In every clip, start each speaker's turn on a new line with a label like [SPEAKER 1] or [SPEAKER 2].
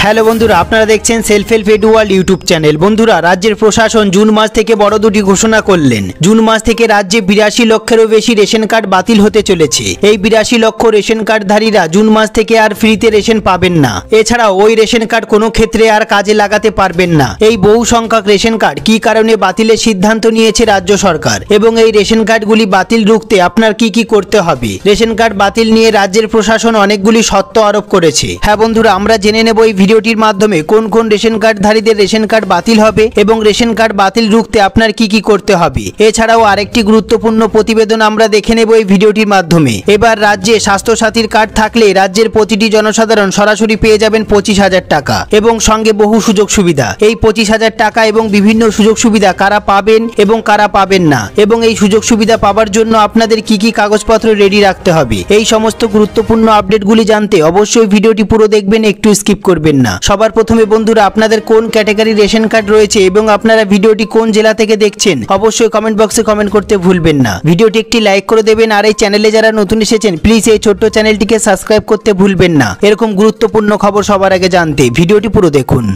[SPEAKER 1] Hello বন্ধুরা, আপনারা দেখছেন self help edu world YouTube channel. বন্ধুরা, রাজ্যের প্রশাসন জুন মাস থেকে বড় দুটি ঘোষণা করলেন। জুন মাস থেকে রাজ্যে 82 লক্ষেরও বেশি রেশন কার্ড বাতিল হতে চলেছে। এই 82 লক্ষ রেশন কার্ডধারীরা জুন মাস থেকে আর ফ্রিতে রেশন পাবেন না। এছাড়াও ওই রেশন কার্ড কোনো ক্ষেত্রে আর কাজে লাগাতে পারবেন না। এই বহু সংখ্যক রেশন কার্ড কি কারণে বাতিলের সিদ্ধান্ত নিয়েছে রাজ্য সরকার এবং এই রেশন কার্ডগুলি বাতিল রুখতে আপনার কি কি করতে হবে। রেশন কার্ড বাতিল নিয়ে রাজ্যের প্রশাসন অনেকগুলি শর্ত আরোপ করেছে। হ্যাঁ বন্ধুরা, আমরা জেনে নেব এই ভিডিওটির মাধ্যমে কোন কোন রেশন কার্ডধারীদের রেশন কার্ড বাতিল হবে এবং রেশন কার্ড বাতিল রুখতে আপনার কি কি করতে হবে। এছাড়াও আরেকটি গুরুত্বপূর্ণ প্রতিবেদন আমরা দেখে নেব এই ভিডিওটির মাধ্যমে। এবার রাজ্যে স্বাস্থ্য সাথীর কার্ড থাকলে রাজ্যের প্রতিটি জনসাধারণ সরাসরি পেয়ে যাবেন 25,000 টাকা এবং সঙ্গে বহু সুযোগ সুবিধা। এই 25,000 টাকা এবং বিভিন্ন সুযোগ সুবিধা কারা পাবেন এবং কারা পাবেন না এবং এই সুযোগ সুবিধা পাওয়ার জন্য আপনাদের কি কি কাগজপত্র রেডি রাখতে হবে, এই সমস্ত গুরুত্বপূর্ণ আপডেটগুলি জানতে অবশ্যই ভিডিওটি পুরো দেখবেন, একটু স্কিপ করবেন না। সবার প্রথমে বন্ধুরা, আপনাদের কোন ক্যাটাগরি রেশন কার্ড রয়েছে এবং আপনারা ভিডিওটি কোন জেলা থেকে দেখছেন অবশ্যই কমেন্ট বক্সে কমেন্ট করতে ভুলবেন না। ভিডিওটি একটি লাইক করে দেবেন আর এই চ্যানেলে যারা নতুন এসেছেন প্লিজ এই ছোট্ট চ্যানেলটিকে সাবস্ক্রাইব করতে ভুলবেন না। এরকম গুরুত্বপূর্ণ খবর সবার আগে জানতে ভিডিওটি পুরো দেখুন।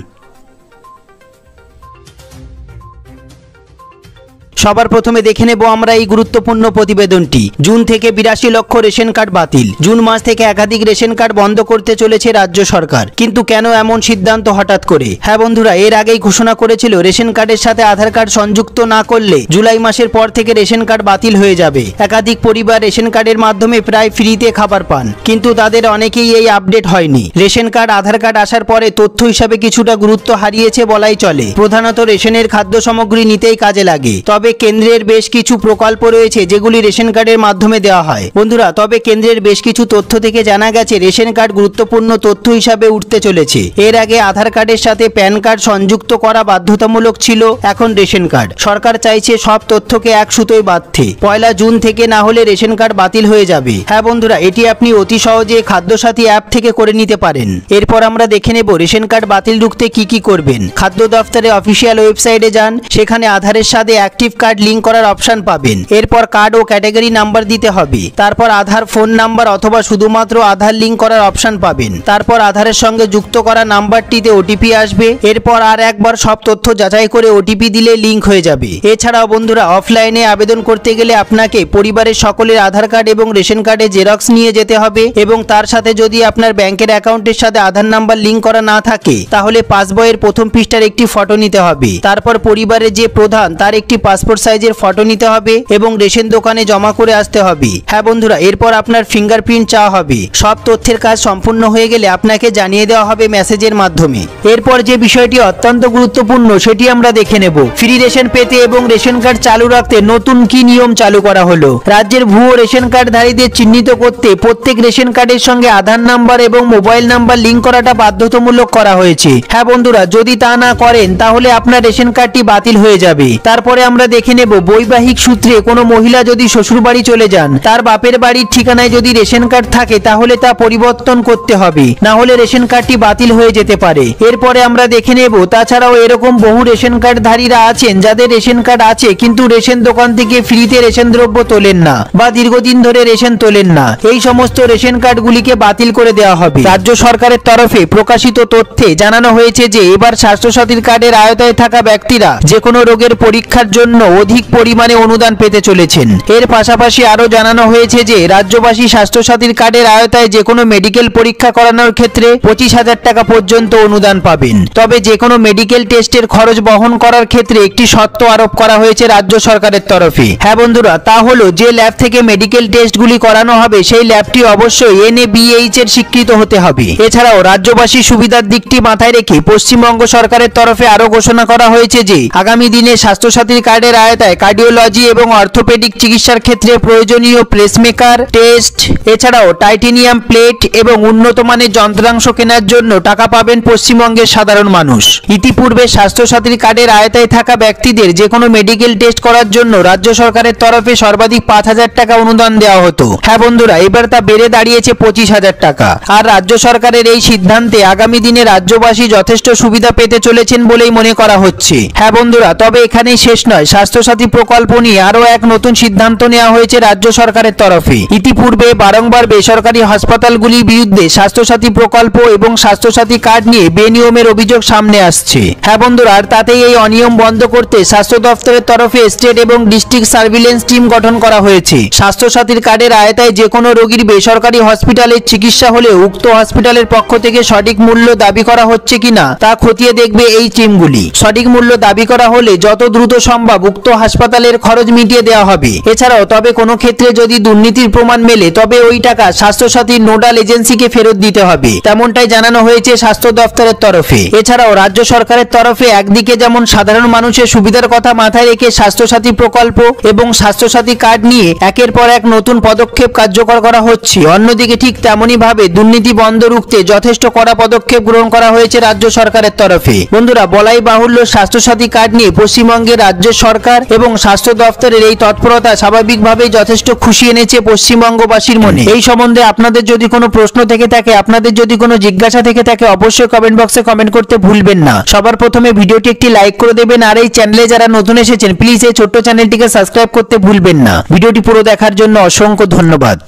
[SPEAKER 1] সবার প্রথমে দেখে নেব আমরা এই গুরুত্বপূর্ণ প্রতিবেদনটি। জুন থেকে 82 লক্ষ রেশন কার্ড বাতিল। জুন মাস থেকে একাধিক রেশন কার্ড বন্ধ করতে চলেছে রাজ্য সরকার, কিন্তু কেন এমন সিদ্ধান্ত হঠাৎ করে? হ্যাঁ বন্ধুরা, এর আগেই ঘোষণা করেছিল রেশন কার্ডের সাথে আধার কার্ড সংযুক্ত না করলে জুলাই মাসের পর থেকে রেশন কার্ড বাতিল হয়ে যাবে। একাধিক পরিবার রেশন কার্ডের মাধ্যমে প্রায় ফ্রিতে খাবার পান, কিন্তু তাদের অনেকেই এই আপডেট হয়নি। রেশন কার্ড আধার কার্ড আসার পরে তথ্য হিসাবে কিছুটা গুরুত্ব হারিয়েছে বলাই চলে। প্রধানত রেশনের খাদ্য সামগ্রী নিতেই কাজে লাগে। তবে কেন্দ্রের বেশ কিছু প্রকল্প রয়েছে যেগুলি রেশন কার্ডের মাধ্যমে দেওয়া হয়। বন্ধুরা, তবে কেন্দ্রের বেশ কিছু তথ্য থেকে জানা গেছে রেশন কার্ড গুরুত্বপূর্ণ তথ্য হিসাবে উঠতে চলেছে। এর আগে আধার কার্ডের সাথে প্যান কার্ড সংযুক্ত করা বাধ্যতামূলক ছিল, এখন রেশন কার্ড। সরকার চাইছে সব তথ্যকে এক সুতোয় বাঁধতে। 1 জুন থেকে না হলে রেশন কার্ড বাতিল হয়ে যাবে। হ্যাঁ বন্ধুরা, এটি আপনি অতি সহজে খাদ্যসাথী অ্যাপ থেকে করে নিতে পারেন। এরপর আমরা দেখে নেব রেশন কার্ড বাতিল রুখতে কি কি করবেন। খাদ্য দফতরের অফিসিয়াল ওয়েবসাইটে যান, সেখানে আধারের সাথে অ্যাক্টিভ কার্ড লিংক করার অপশন পাবেন। এরপর কার্ড ও ক্যাটাগরি নাম্বার দিতে হবে। তারপর আধার ফোন নাম্বার অথবা শুধুমাত্র আধার লিংক করার অপশন পাবেন। তারপর আধারের সঙ্গে যুক্ত করা নাম্বারটিতে ওটিপি আসবে। এরপর আর একবার সব তথ্য যাচাই করে ওটিপি দিলে লিংক হয়ে যাবে। এছাড়াও বন্ধুরা, অফলাইনে আবেদন করতে গেলে আপনাকে পরিবারের সকলের আধার কার্ড এবং রেশন কার্ডের জেরক্স নিয়ে যেতে হবে এবং তার সাথে যদি আপনার ব্যাংকের অ্যাকাউন্টের সাথে আধার নাম্বার লিংক করা না থাকে তাহলে পাসবইয়ের প্রথম পৃষ্ঠার একটি ফটো নিতে হবে। তারপর পরিবারের যে প্রধান তার একটি পাসপোর্ট সাইজের ফটো নিতে হবে এবং রেশন দোকানে জমা করে আসতে হবে। হ্যাঁ বন্ধুরা, এরপর আপনার ফিঙ্গারপ্রিন্ট চাওয়া হবে। সব তথ্যের কাজ সম্পূর্ণ হয়ে গেলে আপনাকে জানিয়ে দেওয়া হবে মেসেজের মাধ্যমে। এরপর যে বিষয়টি অত্যন্ত গুরুত্বপূর্ণ সেটি আমরা দেখে নেব। ফ্রি রেশন পেতে এবং রেশন কার্ড চালু রাখতে নতুন কি নিয়ম চালু করা হলো। রাজ্যের ভুয়ো রেশন কার্ডধারীদের চিহ্নিত করতে প্রত্যেক রেশন কার্ডের সঙ্গে আধার নাম্বার এবং মোবাইল নাম্বার লিংক করাটা বাধ্যতামূলক করা হয়েছে। হ্যাঁ বন্ধুরা, যদি তা না করেন তাহলে আপনার রেশন কার্ডটি বাতিল হয়ে যাবে। তারপরে আমরা দেখে নেব বৈবাহিক সূত্রে কোনো মহিলা যদি শ্বশুর বাড়ি চলে যান, তার বাপের বাড়ির ঠিকানায় যদি রেশন কার্ড থাকে তাহলে তা পরিবর্তন করতে হবে, না হলে রেশন কার্ডটি বাতিল হয়ে যেতে পারে। এরপরে আমরা দেখে নেব তাছাড়াও এরকম বহু রেশন কার্ডধারীরা আছেন যাদের রেশন কার্ড আছে কিন্তু রেশন দোকান থেকে ফ্রিতে রেশন দ্রব্য তোলেন না বা দীর্ঘদিন ধরে রেশন তোলেন না। এই সমস্ত রেশন কার্ডগুলিকে বাতিল করে দেওয়া হবে। রাজ্য সরকারের তরফে প্রকাশিত তথ্যে জানানো হয়েছে যে এবার স্বাস্থ্যসাথীর কার্ডের আওতায় থাকা ব্যক্তিরা যে কোনো রোগের পরীক্ষার জন্য অধিক পরিমাণে অনুদান পেতে চলেছেন। এর পাশাপাশি আরো জানানো হয়েছে যে রাজ্যবাসী স্বাস্থ্যসাথীর কার্ডের আওতায় যে কোনো মেডিকেল পরীক্ষা করানোর ক্ষেত্রে 25,000 টাকা পর্যন্ত অনুদান পাবেন। তবে যে কোনো মেডিকেল টেস্টের খরচ বহন করার ক্ষেত্রে একটি শর্ত আরোপ করা হয়েছে রাজ্য সরকারের তরফে। হ্যাঁ বন্ধুরা, তা হলো যে ল্যাব থেকে মেডিকেল টেস্টগুলি করানো হবে সেই ল্যাবটি অবশ্যই NABH এর স্বীকৃত হতে হবে। এছাড়াও রাজ্যবাসী সুবিধার দিকটি মাথায় রেখে পশ্চিমবঙ্গ সরকারের তরফে আরো ঘোষণা করা হয়েছে যে আগামী দিনে স্বাস্থ্যসাথীর কার্ডের আওতায় কার্ডিওলজি এবং অর্থোপেডিক চিকিৎসার ক্ষেত্রে প্রয়োজনীয় প্লেসমেকার টেস্ট, এছাড়াও টাইটেনিয়াম প্লেট এবং উন্নত মানের যন্ত্রাংশ কেনার জন্য টাকা পাবেন পশ্চিমবঙ্গের সাধারণ মানুষ। ইতিপূর্বে স্বাস্থ্যসাথীর কার্ডের আওতায় থাকা ব্যক্তিদের যে কোনো মেডিকেল টেস্ট করার জন্য রাজ্য সরকারের তরফে সর্বাধিক 5,000 টাকা অনুদান দেওয়া হতো। হ্যাঁ বন্ধুরা, এবার তা বেড়ে দাঁড়িয়েছে 25,000 টাকা। আর রাজ্য সরকারের এই সিদ্ধান্তে আগামী দিনে রাজ্যবাসী যথেষ্ট সুবিধা পেতে চলেছেন বলেই মনে করা হচ্ছে। হ্যাঁ বন্ধুরা, তবে এখানেই শেষ নয়। স্বাস্থ্যসাথী প্রকল্প নিয়ে আরও এক নতুন সিদ্ধান্ত নেওয়া হয়েছে রাজ্য সরকারের তরফে। ইতিপূর্বে বারংবার বেসরকারি হাসপাতালগুলির বিরুদ্ধে স্বাস্থ্যসাথী প্রকল্প এবং স্বাস্থ্যসাথী কার্ড নিয়ে বেনিয়মের অভিযোগ সামনে আসছে। হ্যাঁ বন্ধুরা, আর তাতেই এই অনিয়ম বন্ধ করতে স্বাস্থ্য দপ্তরের তরফে স্টেট এবং ডিস্ট্রিক্ট সার্ভিলেন্স টিম গঠন করা হয়েছে। স্বাস্থ্যসাথীর কার্ডের আওতায় যে কোনো রোগীর বেসরকারি হসপিটালের চিকিৎসা হলে উক্ত হসপিটালের পক্ষ থেকে সঠিক মূল্য দাবি করা হচ্ছে কিনা তা খতিয়ে দেখবে এই টিমগুলি। সঠিক মূল্য দাবি করা হলে যত দ্রুত সম্ভব উক্ত হাসপাতালের খরচ মিটিয়ে দেওয়া হবে। এছাড়াও তবে কোনো ক্ষেত্রে যদি দুর্নীতির প্রমাণ মেলে তবে ওই টাকা স্বাস্থ্যসাথীর নোডাল এজেন্সিকে ফেরত দিতে হবে, তেমনটাই জানানো হয়েছে স্বাস্থ্য দপ্তরের তরফে। এছাড়াও রাজ্য সরকারের তরফে একদিকে যেমন সাধারণ মানুষের সুবিধার কথা মাথায় রেখে স্বাস্থ্যসাথী প্রকল্প এবং স্বাস্থ্যসাথী কার্ড নিয়ে একের পর এক নতুন পদক্ষেপ কার্যকর করা হচ্ছে, অন্যদিকে ঠিক তেমনই ভাবে দুর্নীতি বন্ধ রুখতে যথেষ্ট কড়া পদক্ষেপ গ্রহণ করা হয়েছে রাজ্য সরকারের তরফে। বন্ধুরা, বলাই বাহুল্য স্বাস্থ্যসাথী কার্ড নিয়ে পশ্চিমবঙ্গের রাজ্য সরকার এবং স্বাস্থ্য দপ্তরের এই তৎপরতা স্বাভাবিকভাবেই যথেষ্ট খুশি এনেছে পশ্চিমবঙ্গবাসীর মনে। এই সম্বন্ধে আপনাদের যদি কোনো প্রশ্ন থেকে থাকে, আপনাদের যদি কোনো জিজ্ঞাসা থেকে থাকে, অবশ্যই কমেন্ট বক্সে কমেন্ট করতে ভুলবেন না। সবার প্রথমে ভিডিওটি একটি লাইক করে দেবেন, আর এই চ্যানেলে যারা নতুন এসেছেন প্লিজ এই ছোট্ট চ্যানেলটিকে সাবস্ক্রাইব করতে ভুলবেন না। ভিডিওটি পুরো দেখার জন্য অসংখ্য ধন্যবাদ।